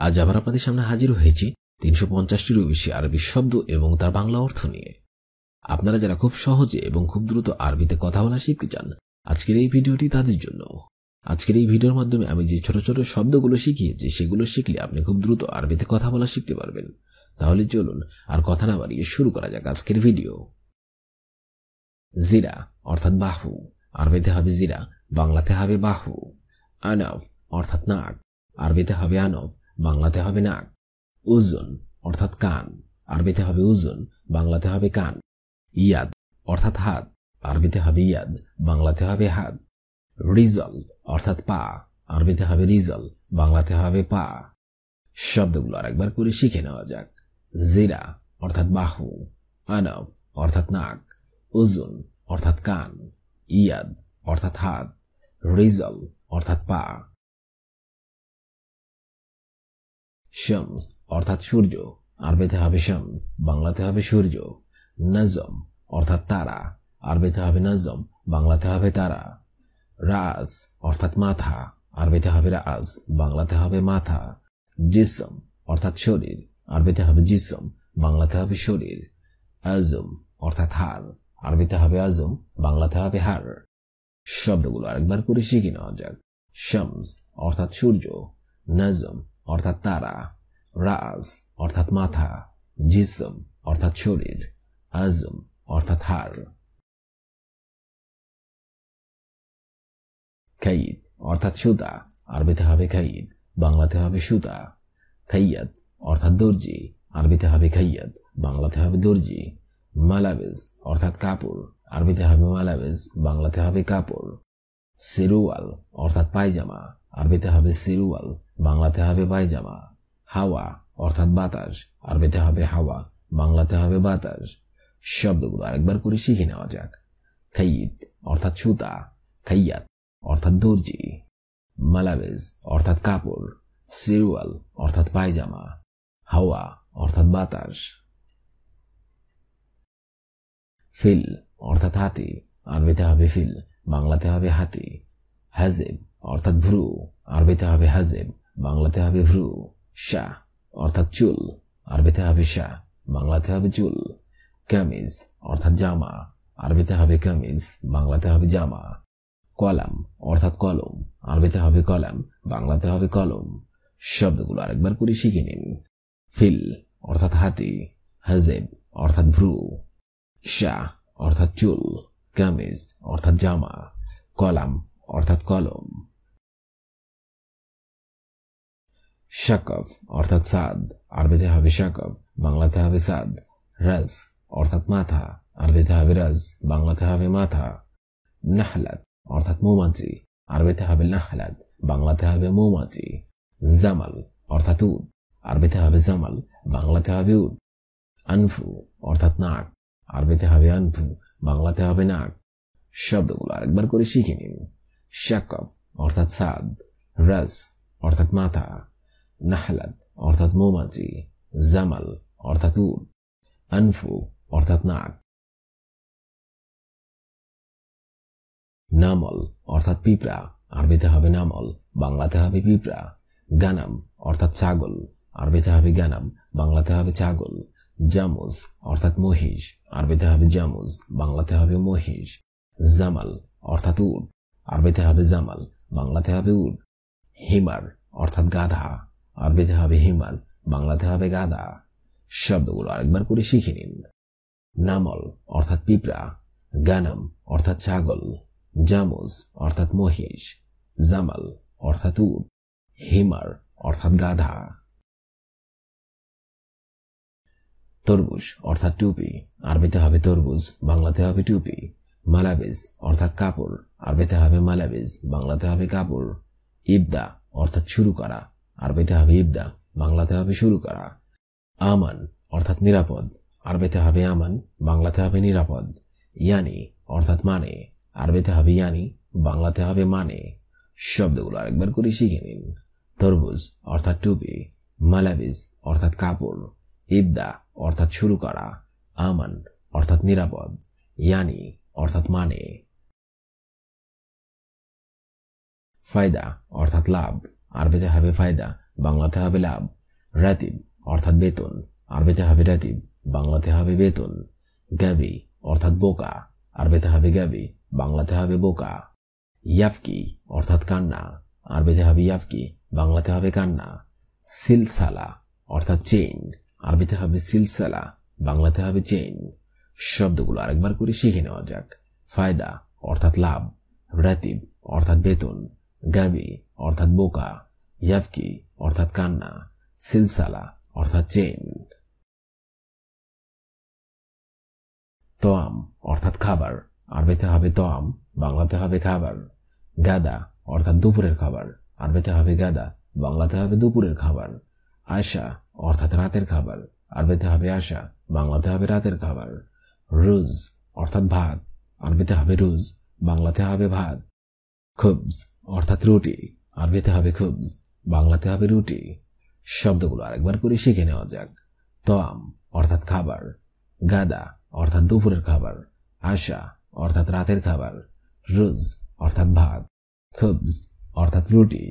আজ আবার আপনাদের সামনে হাজির হয়েছি 350টিরও বেশি আরবি শব্দ এবং তার বাংলা অর্থ নিয়ে। আপনারা যারা খুব সহজে এবং খুব দ্রুত আরবিতে কথা বলা শিখতে চান, আজকের এই ভিডিওটি তাদের জন্য। আজকের এই ভিডিওর মাধ্যমে আমি যে ছোট ছোট শব্দগুলো শিখিয়েছি সেগুলো শিখলে আপনি খুব দ্রুত আরবিতে কথা বলা শিখতে পারবেন। তাহলে চলুন আর কথা না বাড়িয়ে শুরু করা যাক আজকের ভিডিও। জিরা অর্থাৎ বাহু, আরবিতে হবে জিরা, বাংলাতে হবে বাহু। আনফ অর্থাৎ নাক, আরবিতে হবে আনফ, বাংলাতে হবে নাক। উজুন অর্থাৎ কান, আরবিতে হবে উজুন, বাংলাতে হবে কান। ইয়াদ অর্থাৎ হাত, আরবিতে হবে ইয়াদ, বাংলাতে হবে হাত। রিজল অর্থাৎ পা, আরবিতে হবে রিজল, বাংলাতে হবে পা। শব্দগুলো আরেকবার করে শিখে নেওয়া যাক। জিরা অর্থাৎ বাহু, আনফ অর্থাৎ নাক, উজুন অর্থাৎ কান, ইয়াদ অর্থাৎ হাত, রিজল অর্থাৎ পা। শামস অর্থাৎ সূর্য, আরবিতে হবে শামস, বাংলাতে হবে সূর্য। নজম অর্থাৎ তারা, আরবিতে হবে নজম, বাংলাতে হবে তারা। রাস অর্থাৎ মাথা, আরবিতে হবে রাস, বাংলাতে হবে মাথা। জিসম অর্থাৎ শরীর, আরবিতে হবে জিসম, বাংলাতে হবে শরীর। আজম অর্থাৎ হাড়, আরবিতে হবে আজম, বাংলাতে হবে হাড়। শব্দগুলো আরেকবার করে শিখে নেওয়া যাক। শামস অর্থাৎ সূর্য, নজম অর্থাৎ তারা, রাস অর্থাৎ মাথা, জিসম অর্থাৎ শরীর, আজম অর্থাৎ হাড়। খাইদ অর্থাৎ সুতা, আরবিতে হবে খাইদ, বাংলাতে হবে সুতা। খাইয়াত অর্থাৎ দর্জি, আরবিতে হবে খাইয়াত, বাংলাতে হবে দর্জি। মালাবেস অর্থাৎ কাপড়, আরবিতে হবে মালাবেস, বাংলাতে হবে কাপড়। সিরুয়াল অর্থাৎ পায়জামা, আরবিতে হবে সিরুয়াল, বাংলাতে হবে পায়জামা। হাওয়া অর্থাৎ বাতাস, আরবিতে হবে হাওয়া, বাংলাতে হবে বাতাস। শব্দগুলো আরেকবার করে শিখে নেওয়া যাক। খাইদ অর্থাৎ সুতা, খাইয়াত অর্থাৎ দর্জি, মালাবেস অর্থাৎ কাপড়, সিরুয়াল অর্থাৎ পায়জামা, হাওয়া অর্থাৎ বাতাস। ফিল অর্থাৎ হাতি, আরবিতে হবে ফিল, বাংলাতে হবে হাতি। হাজেব অর্থাৎ ভ্রু, আরবিতে হবে হাজেব, বাংলাতে হবে ভ্রু। শাহ অর্থাৎ চুল, আরবিতে হবে শাহ, বাংলাতে হবে চুল। কামিজ অর্থাৎ জামা, আরবিতে হবে কামিজ, বাংলাতে হবে জামা। কলাম অর্থাৎ কলম, আরবিতে হবে কলাম, বাংলাতে হবে কলম। শব্দগুলো আরেকবার করে শিখে নিন। ফিল অর্থাৎ হাতি, হাজেব অর্থাৎ ভ্রু, শাহ অর্থাৎ চুল, কামিজ অর্থাৎ জামা, কলাম অর্থাৎ কলম। শাকফ অর্থাৎ সাদ, আরবিতে হবে শাকফ, বাংলাতে হবে সাদ। রাজ অর্থাৎ মাথা, আরবিতে হবে রাজ, বাংলাতে হবে মাথা। নাহলাত অর্থাৎ মৌমাছি, আরবিতে হবে নাহলাত, বাংলাতে হবে মৌমাছি। জামাল অর্থাৎ উট, আরবিতে হবে জামাল, বাংলাতে হবে উট। আনফু অর্থাৎ নাক, আরবিতে হবে আনফু, বাংলাতে হবে নাক। শব্দগুলো আরেকবার করে শিখে নিন। শাকফ অর্থাৎ সাদ, রাজ অর্থাৎ মাথা, নাহলাত অর্থাৎ মৌমাছি, জামাল অর্থাৎ উট, আনফু অর্থাৎ নাক। নামল অর্থাৎ পিঁপড়া, আরবিতে হবে নামল, বাংলাতে হবে পিঁপড়া। গানাম অর্থাৎ ছাগল, আরবিতে হবে গানাম, বাংলাতে হবে ছাগল। জামুজ অর্থাৎ মহিষ, আরবিতে হবে জামুজ, বাংলাতে হবে মহিষ। জামাল অর্থাৎ উট, আরবিতে হবে জামাল, বাংলাতে হবে উট। হিমার অর্থাৎ গাধা, আরবিতে হবে হিমার, বাংলাতে হবে গাধা। শব্দগুলো আরেকবার করে শিখে নিন। নামল অর্থাৎ পিঁপড়া, গানাম অর্থাৎ ছাগল, জামুজ অর্থাৎ মহিষ, জামাল অর্থাৎ উট, হিমার অর্থাৎ গাধা। তরমুজ অর্থাৎ টুপি, আরবিতে হবে তরমুজ, বাংলাতে হবে টুপি। মালাবেস অর্থাৎ কাপড়, আরবিতে হবে মালাবেস, বাংলাতে হবে কাপড়। ইবদা অর্থাৎ শুরু করা, আরবিতে হবে ইবদা, বাংলাতে হবে শুরু করা। আমান অর্থাৎ নিরাপদ, আরবিতে হবে আমান, বাংলাতে হবে নিরাপদ। ইয়ানি অর্থাৎ মানে, আরবিতে হবে ইয়ানি, বাংলাতে হবে মানে। শব্দগুলো আরেকবার করে শিখে নিন। তরমুজ অর্থাৎ টুপি, মালাবিস অর্থাৎ কাপড়, ইবদা অর্থাৎ শুরু করা, আমান অর্থাৎ নিরাপদ, ইয়ানি অর্থাৎ মানে। ফায়দা অর্থাৎ লাভ, আরবিতে হবে ফায়দা, বাংলাতে হবে লাভ, রাতিব অর্থাৎ বেতন, আরবিতে হবে রাতিব, বাংলাতে হবে বেতন। গাবি অর্থাৎ বোকা, আরবিতে হবে গাবি, বাংলাতে হবে বোকা। ইয়াফকি অর্থাৎ কান্না, আরবিতে হবে ইয়াফকি, বাংলাতে হবে কান্না। সিলসালা অর্থাৎ চেইন, আরবিতে হবে সিলসালা, বাংলাতে হবে চেইন। শব্দগুলো আরেকবার করে শিখে নেওয়া যাক। ফায়দা অর্থাৎ লাভ, রাতিব অর্থাৎ বেতন, গাবি অর্থাৎ বোকা, ইয়াফকি অর্থাৎ কান্না, সিলসালা অর্থাৎ চেইন। তোয়াম অর্থাৎ খাবার, আরবিতে হবে তোয়াম, বাংলাতে হবে খাবার। গাদা অর্থাৎ দুপুরের খাবার, আরবিতে হবে গাদা, বাংলাতে হবে দুপুরের খাবার। আশা অর্থাৎ রাতের খাবার, আরবিতে হবে আশা, বাংলাতে হবে রাতের খাবার। রুজ অর্থাৎ ভাত, আরবিতে হবে রুজ, বাংলাতে হবে ভাত। খুবজ অর্থাৎ রুটি, আরবিতে হবে খুবজ, বাংলাতে হবে রুটি। শব্দগুলো আরেকবার করে শিখে নেওয়া যাক। তোয়াম অর্থাৎ খাবার, গাদা অর্থাৎ দুপুরের খাবার, আশা অর্থাৎ রাতের খাবার, রুজ অর্থাৎ ভাত, খুবজ অর্থাৎ রুটি।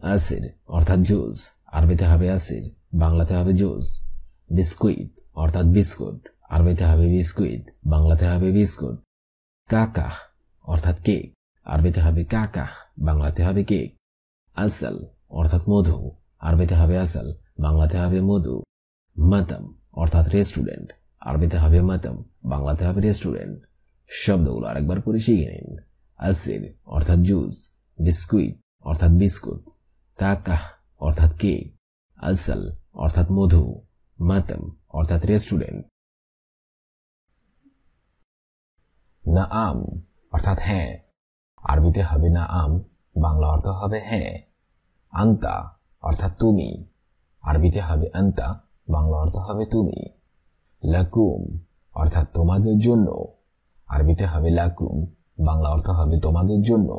আসির অর্থাৎ জুস, আরবিতে হবে আসির, বাংলাতে হবে জুস। বিস্কুইট অর্থাৎ বিস্কুট, আরবিতে হবে বিস্কুইট, বাংলাতে হবে বিস্কুট। কাকাহ অর্থাৎ কেক, আরবিতে হবে কাকাহ, বাংলাতে হবে কেক। আসল অর্থাৎ মধু, আরবিতে হবে আসল, বাংলাতে হবে মধু। মাতাম অর্থাৎ রেস্টুরেন্ট, আরবিতে হবে মাতাম, বাংলাতে হবে রেস্টুরেন্ট। শব্দগুলো আরেকবার করে শিখে নিন। আসির অর্থাৎ জুস, বিস্কুইট অর্থাৎ বিস্কুট, কাকাহ অর্থাৎ কেক, আসল অর্থাৎ মধু, মাতাম অর্থাৎ রেস্টুরেন্ট। নাআম অর্থাৎ হ্যাঁ, আরবিতে হবে নাআম, বাংলা অর্থ হবে হ্যাঁ। আন্তা অর্থাৎ তুমি, আরবিতে হবে আন্তা, বাংলা অর্থ হবে তুমি। লাকুম অর্থাৎ তোমাদের জন্য, আরবিতে হবে লাকুম, বাংলা অর্থ হবে তোমাদের জন্য।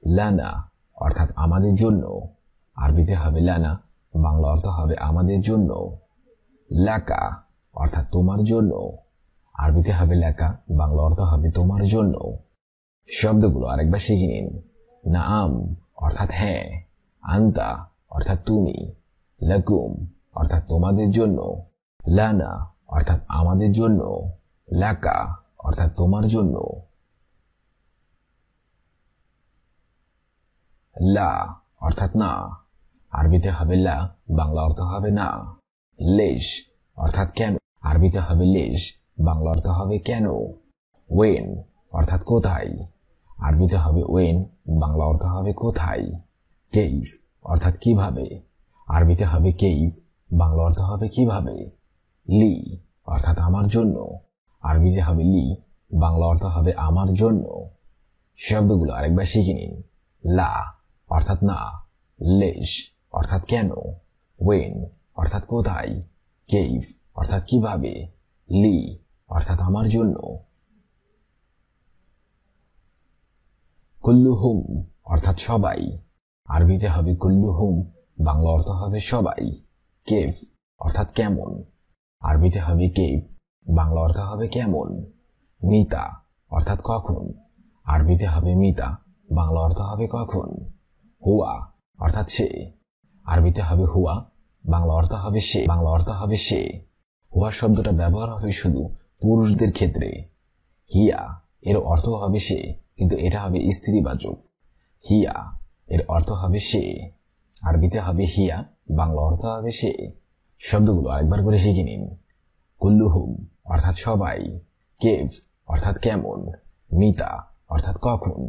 লানা অর্থাৎ আমাদের জন্য, আরবিতে হবে লানা, বাংলা অর্থ হবে আমাদের জন্য। লাকা অর্থাৎ তোমার জন্য, আরবিতে হবে লাকা, বাংলা অর্থ হবে তোমার জন্য। শব্দগুলো আরেকবার শিখে নিন। নাআম অর্থাৎ হ্যাঁ, আন্তা অর্থাৎ তুমি, লাকুম অর্থাৎ তোমাদের জন্য, লানা অর্থাৎ আমাদের জন্য, লাকা অর্থাৎ তোমার জন্য। লা অর্থাৎ না, আরবিতে হবে লা, বাংলা অর্থ হবে না। লেশ অর্থাৎ কেন, আরবিতে হবে লেশ, বাংলা অর্থ হবে কেন। ওয়েন অর্থাৎ কোথায়, আরবিতে হবে ওয়েন, বাংলা অর্থ হবে কোথায়। কেইফ অর্থাৎ কিভাবে, আরবিতে হবে কেইফ, বাংলা অর্থ হবে কিভাবে। লি অর্থাৎ আমার জন্য, আরবিতে হবে লি, বাংলা অর্থ হবে আমার জন্য। শব্দগুলো আরেকবার শিখে নিন। লা অর্থাৎ না, লেশ অর্থাৎ কেন, ওয়েন অর্থাৎ কোথায়, কেইফ অর্থাৎ কিভাবে, লি অর্থাৎ আমার জন্য। কুল্লুহুম অর্থাৎ সবাই, আরবিতে হবে কুল্লুহুম, বাংলা অর্থ হবে সবাই। কেফ অর্থাৎ কেমন, আরবিতে হবে কেফ, বাংলা অর্থ হবে কেমন। মিতা অর্থাৎ কখন, আরবিতে হবে মিতা, বাংলা অর্থ হবে কখন। হুয়া অর্থাৎ সে, আরবিতে হবে হুয়া, বাংলা অর্থ হবে সে, বাংলা অর্থ হবে সে। হুয়া শব্দটা ব্যবহার হবে শুধু পুরুষদের ক্ষেত্রে। হিয়া এর অর্থ হবে সে, কিন্তু এটা হবে স্ত্রীবাচক। হিয়া এর অর্থ হবে সে, আরবিতে হবে হিয়া, বাংলা অর্থ হবে সে। শব্দগুলো আরেকবার করে শিখে নিন। কুল্লুহুম অর্থাৎ সবাই, কেফ অর্থাৎ কেমন, মিতা অর্থাৎ কখন,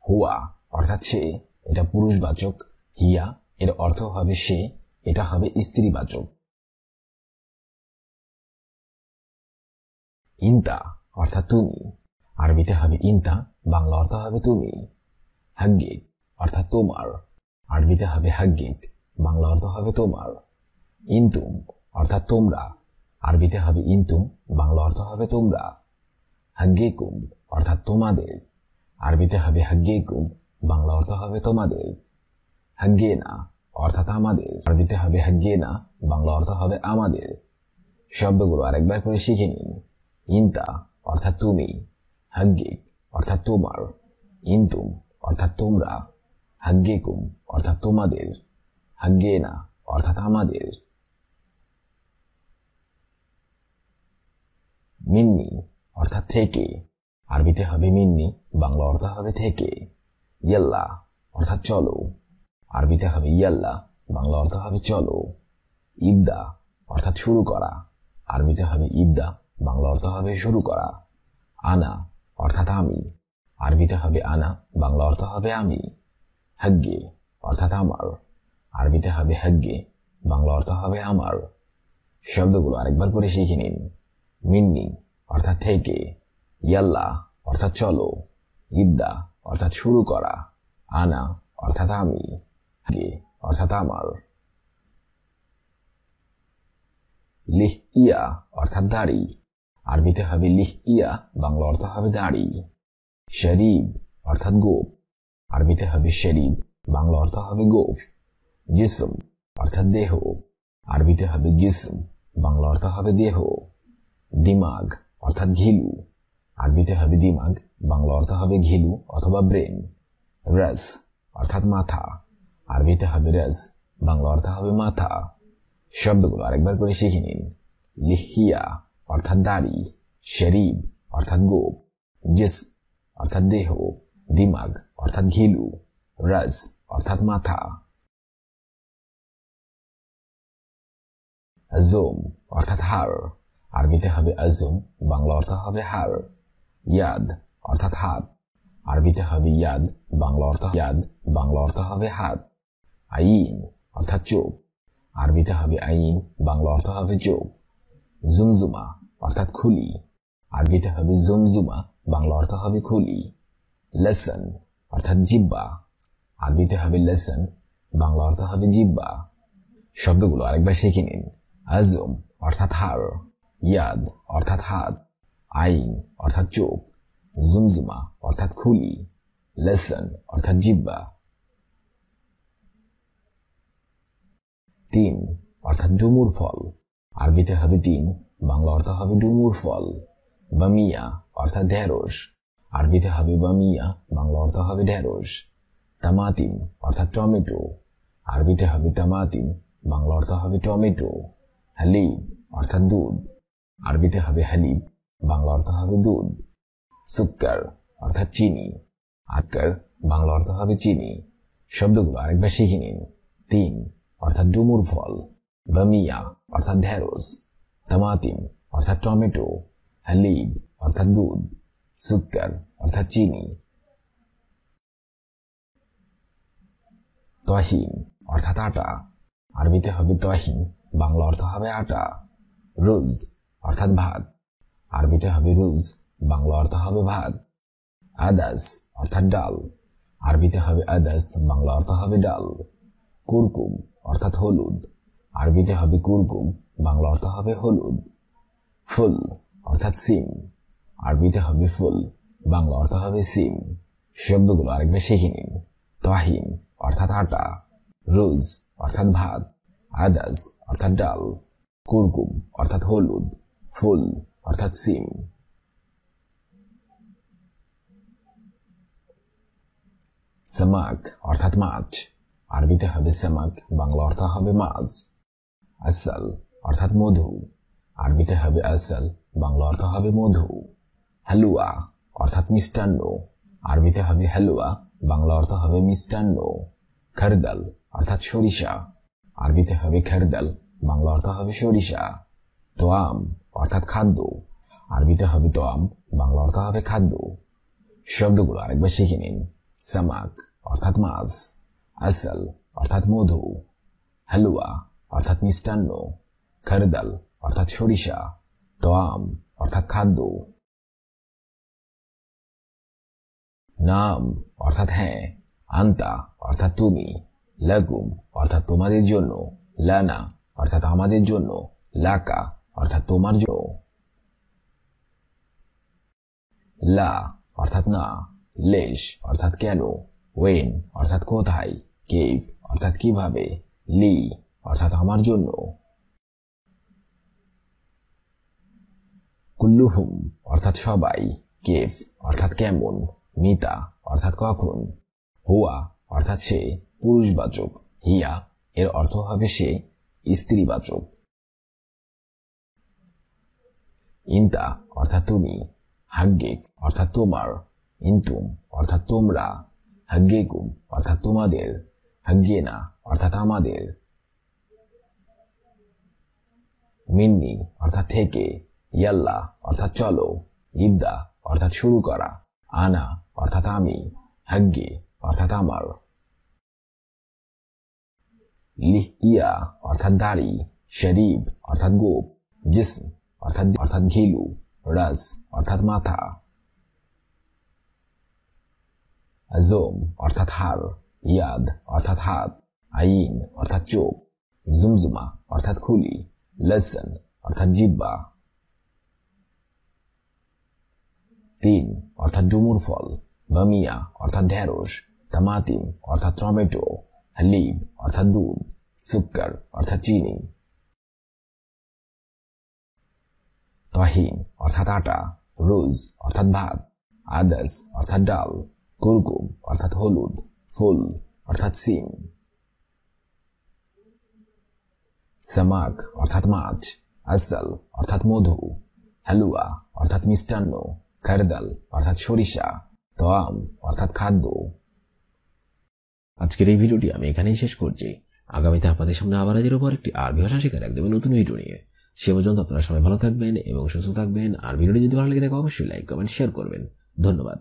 হুয়া অর্থাৎ সে, এটা পুরুষবাচক। হিয়া এর অর্থ হবে সে, এটা হবে স্ত্রীবাচক। ইনতা অর্থাৎ তুমি, আরবিতে হবে ইনতা, বাংলা অর্থ হবে তুমি। হাগ্গিক অর্থাৎ তোমার, আরবিতে হবে হাগ্গিক, বাংলা অর্থ হবে তোমার। ইনতুম অর্থাৎ তোমরা, আরবিতে হবে ইনতুম, বাংলা অর্থ হবে তোমরা। হাগ্গিকুম অর্থাৎ তোমাদের, আরবিতে হবে হাগ্গিকুম, বাংলা অর্থ হবে তোমাদের। হাগ্গিনা অর্থাৎ আমাদের, আরবিতে হবে হাগ্গিনা, বাংলা অর্থ হবে আমাদের। শব্দগুলো আরেকবার করে শিখে নিন। ইনতা অর্থাৎ তুমি, হাগ্গিক অর্থাৎ তোমার, ইনতুম অর্থাৎ তোমরা, হাগ্গিকুম অর্থাৎ তোমাদের, হাগ্গেনা অর্থাৎ আমাদের। মিন্নি অর্থাৎ থেকে, আরবিতে হবে মিন্নি, বাংলা অর্থ হবে থেকে। ইয়াল্লা অর্থাৎ চলো, আরবিতে হবে ইয়াল্লা, বাংলা অর্থ হবে চলো। ইবদা অর্থাৎ শুরু করা, আরবিতে হবে ইবদা, বাংলা অর্থ হবে শুরু করা। আনা অর্থাৎ আমি, আরবিতে হবে আনা, বাংলা অর্থ হবে আমি। হাগ্গে অর্থাৎ আমার, আরবিতে হবে হাগ্গে, বাংলা অর্থ হবে আমার। শব্দগুলো আরেকবার করে শিখে নিন। মিন্নি অর্থাৎ থেকে, ইয়াল্লা অর্থাৎ চলো, ইবদা অর্থাৎ শুরু করা, আনা অর্থাৎ আমি, হাগ্গে অর্থাৎ আমার। লিহ ইয়া অর্থাৎ দাড়ি, আরবিতে হবে লিহ ইয়া, বাংলা অর্থ হবে দাড়ি। শরীব অর্থাৎ গোপ, আরবিতে হবে শরীব, বাংলা অর্থ হবে গোফ। জিসম অর্থাৎ দেহ, আরবিতে হবে জিসম, বাংলা অর্থ হবে দেহ। দিমাগ অর্থাৎ ঘিলু, আরবিতে হবে দিমাগ, বাংলা অর্থ হবে ঘিলু অথবা ব্রেন। রস অর্থাৎ মাথা, আরবিতে হবে রস, বাংলা অর্থ হবে মাথা। শব্দগুলো আরেকবার করে শিখে নিন। লিহিয়া অর্থাৎ দাড়ি, শরীব অর্থাৎ গোপ, জিসম অর্থাৎ দেহ, দিমাগ অর্থাৎ ঘিলু, রস অর্থাৎ মাথা। আজম অর্থাৎ হাড়, আরবিতে হবে আজম, বাংলা অর্থ হবে হাড়। ইয়াদ অর্থাৎ হাত, আরবিতে হবে ইয়াদ, বাংলা অর্থ ইয়াদ, বাংলা অর্থ হবে হাত। আইন অর্থাৎ চোখ, আরবিতে হবে আইন, বাংলা অর্থ হবে চোখ। জুমজুমা অর্থাৎ খুলি, আরবিতে হবে জুমজুমা, বাংলা অর্থ হবে খুলি। লেসন অর্থাৎ জিব্বা, আরবিতে হবে লেসন, বাংলা অর্থ হবে জিব্বা। শব্দগুলো আরেকবার শিখে নিন। আজম অর্থাৎ হাড়, ইয়াদ অর্থাৎ হাত, আইন অর্থাৎ চোখ, জুমজুমা অর্থাৎ খুলি, লেসন অর্থাৎ জিব্বা। তিন অর্থাৎ ডুমুর ফল, আরবিতে হবে তিন, বাংলা অর্থ হবে ডুমুর ফল। বামিয়া অর্থাৎ ঢেঁড়স, আরবিতে হবে বামিয়া, বাংলা অর্থ হবে ঢেঁড়স। তামাতিম অর্থাৎ টমেটো, আরবিতে হবে তামাতিম, বাংলা অর্থ হবে টমেটো। হালিব অর্থাৎ দুধ, আরবিতে হবে হালিব, বাংলা অর্থ হবে দুধ। সুক্কার অর্থাৎ চিনি, আক্কার বাংলা অর্থ হবে চিনি। শব্দগুলো আরেকবার শিখে নিন। তিন অর্থাৎ ডুমুর ফল, বামিয়া অর্থাৎ ঢেঁড়স, তামাতিম অর্থাৎ টমেটো, হালিব অর্থাৎ দুধ, সুক্কার অর্থাৎ চিনি। তহিন অর্থাৎ আটা, আরবিতে হবে তহিন, বাংলা অর্থ হবে আটা। রুজ অর্থাৎ ভাত, আরবিতে হবে রুজ, বাংলা অর্থ হবে ভাত। আদাস অর্থাৎ ডাল, আরবিতে হবে আদাস, বাংলা অর্থ হবে ডাল। কুরকুম অর্থাৎ হলুদ, আরবিতে হবে কুরকুম, বাংলা অর্থ হবে হলুদ। ফুল অর্থাৎ সিম, আরবিতে হবে ফুল, বাংলা অর্থ হবে সিম। শব্দগুলো আরেকবার শিখে নিন। তহিন অর্থাৎ আটা, রুজ অর্থাৎ ভাত, আদাস অর্থাৎ ডাল, কুরকুম অর্থাৎ হলুদ, ফুল অর্থাৎ সিম। সামাক অর্থাৎ মাছ, আরবিতে হবে সামাক, বাংলা অর্থ হবে মাছ। আসাল অর্থাৎ মধু, আরবিতে হবে আসাল, বাংলা অর্থ হবে মধু। হালুয়া অর্থাৎ মিষ্টান্ন, আরবিতে হবে হালুয়া, বাংলা অর্থ হবে মিষ্টান্ন। খরদাল অর্থাৎ সরিষা, আরবিতে হবে খরদাল, বাংলা অর্থ হবে সরিষা। তোয়াম অর্থাৎ খাদ্য, আরবিতে হবে তোয়াম, বাংলা অর্থ হবে খাদ্য। শব্দগুলো আরেকবার শিখে নিন। সামাক অর্থাৎ মাছ, আসাল অর্থাৎ মধু, হালুয়া অর্থাৎ মিষ্টান্ন, খরদাল অর্থাৎ সরিষা, তোয়াম অর্থাৎ খাদ্য। নাম অর্থাৎ হ্যাঁ, আন্তা অর্থাৎ তুমি, লাকুম অর্থাৎ তোমাদের জন্য, লানা অর্থাৎ আমাদের জন্য, লাকা অর্থাৎ তোমার জন্য। লা অর্থাৎ না, লেশ অর্থাৎ কেন, ওয়েন অর্থাৎ কোথায়, কেভ অর্থাৎ কিভাবে, লি অর্থাৎ আমার জন্য। কুল্লুহুম অর্থাৎ সবাই, কেফ অর্থাৎ কেমন, মিতা অর্থাৎ কখন, হুয়া অর্থাৎ সে, পুরুষবাচক। হিয়া এর অর্থ হবে সে, স্ত্রীবাচক। ইন্তা অর্থাৎ তুমি, হাগ্গিক অর্থাৎ তোমার, ইন্তুম অর্থাৎ তোমরা, হাগ্গিকুম অর্থাৎ তোমাদের, হাগ্গিনা অর্থাৎ আমাদের। মিন্নি অর্থাৎ থেকে, ইয়াল্লা অর্থাৎ চলো, ইবদা অর্থাৎ শুরু করা, আনা অর্থাৎ আমি, হাগ্গে অর্থাৎ আমার। লিহিয়া অর্থাৎ দাড়ি, শরীব অর্থাৎ গোপ, জিসম অর্থাৎ ঘিলু, রাস অর্থাৎ মাথা। আজম অর্থাৎ হার, ইয়াদ অর্থাৎ হাত, আইন অর্থাৎ চোখ, জুমজুমা অর্থাৎ খুলি, লসন অর্থাৎ জিব্বা। তিন অর্থাৎ ডুমুর ফল, বামিয়া অর্থাৎ ঢেঁড়স, তামাতিম অর্থাৎ টমেটো, হালিব অর্থাৎ দুধ, সুক্কর অর্থাৎ চিনি। তাহিন অর্থাৎ আটা, রুজ অর্থাৎ ভাত, আদাস অর্থাৎ ডাল, কুরকুম অর্থাৎ হলুদ, ফুল অর্থাৎ সিম। সামাক অর্থাৎ মাছ, আসল অর্থাৎ মধু, হালুয়া অর্থাৎ মিষ্টান্ন, খারদাল অর্থাৎ সরিষা, তোয়াম অর্থাৎ খাদ্য। আজকের এই ভিডিওটি আমি এখানেই শেষ করছি। আগামীতে আপনাদের সামনে আবার এর উপর একটি আরবি ভাষা শেখার একদমই নতুন ভিডিও নিয়ে। সে পর্যন্ত আপনারা সবাই ভালো থাকবেন এবং সুস্থ থাকবেন। আর ভিডিওটি যদি ভালো লেগে থাকে অবশ্যই লাইক, কমেন্ট, শেয়ার করবেন। ধন্যবাদ।